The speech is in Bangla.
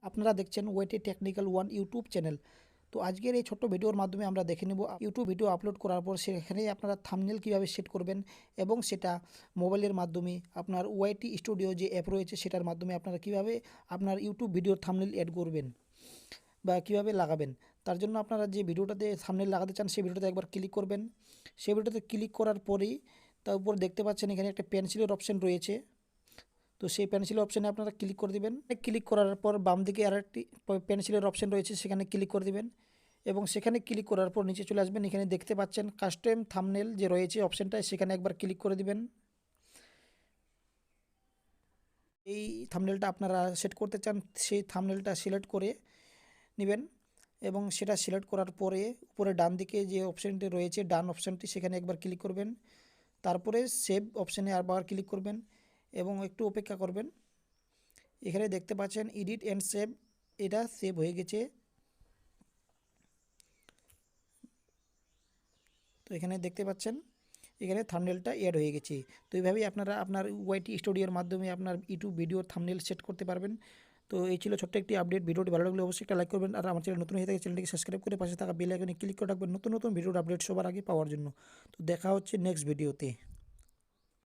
আপনারা দেখছেন ওয়েটি টেকনিক্যাল ওয়ান ইউটিউব চ্যানেল। তো আজকের এই ছোট্ট ভিডিওর মাধ্যমে আমরা দেখে নেব ইউটিউব ভিডিও আপলোড করার পর সেখানে আপনারা থাম্বনেল কীভাবে সেট করবেন এবং সেটা মোবাইলের মাধ্যমে আপনার ওয়াইটি স্টুডিও যে অ্যাপ রয়েছে সেটার মাধ্যমে আপনারা কীভাবে আপনার ইউটিউব ভিডিওর থাম্বনেল অ্যাড করবেন বা কীভাবে লাগাবেন। তার জন্য আপনারা যে ভিডিওটাতে থাম্বনেল লাগাতে চান সেই ভিডিওতে একবার ক্লিক করবেন। সেই ভিডিওতে ক্লিক করার পরেই তার উপর দেখতে পাচ্ছেন এখানে একটা পেন্সিলের অপশন রয়েছে। তো সেই পেন্সিলের অপশানে আপনারা ক্লিক করে দিবেন। ক্লিক করার পর বাম দিকে আর একটি পেন্সিলের অপশান রয়েছে, সেখানে ক্লিক করে দিবেন এবং সেখানে ক্লিক করার পর নিচে চলে আসবেন। এখানে দেখতে পাচ্ছেন কাস্টম থাম্বনেল যে রয়েছে অপশানটায়, সেখানে একবার ক্লিক করে দিবেন। এই থাম্বনেলটা আপনারা সেট করতে চান সেই থাম্বনেলটা সিলেক্ট করে নেবেন এবং সেটা সিলেক্ট করার পরে উপরে ডান দিকে যে অপশানটি রয়েছে ডান অপশানটি, সেখানে একবার ক্লিক করবেন। তারপরে সেভ অপশানে আবার ক্লিক করবেন এবং একটু অপেক্ষা করবেন। এখানে দেখতে পাচ্ছেন এডিট অ্যান্ড সেভ, এটা সেভ হয়ে গেছে। তো এখানে দেখতে পাচ্ছেন এখানে থাম্বনেলটা অ্যাড হয়ে গেছে। তো এইভাবেই আপনারা আপনার ওয়াইটি স্টুডিওর মাধ্যমে আপনার ইউটিউব ভিডিওর থাম্বনেল সেট করতে পারবেন। তো এই ছিল ছোট্ট একটি আপডেট। ভিডিওটি ভালো লাগলে অবশ্যই একটা লাইক করবেন, আর আমার চ্যানেল নতুন হয়ে থাকে চ্যানেলটিকে সাবস্ক্রাইব করে পাশে থাকা বেল আইকনে ক্লিক করে রাখবেন নতুন নতুন ভিডিওর আপডেট সবার আগে পাওয়ার জন্য। তো দেখা হচ্ছে নেক্সট ভিডিওতে।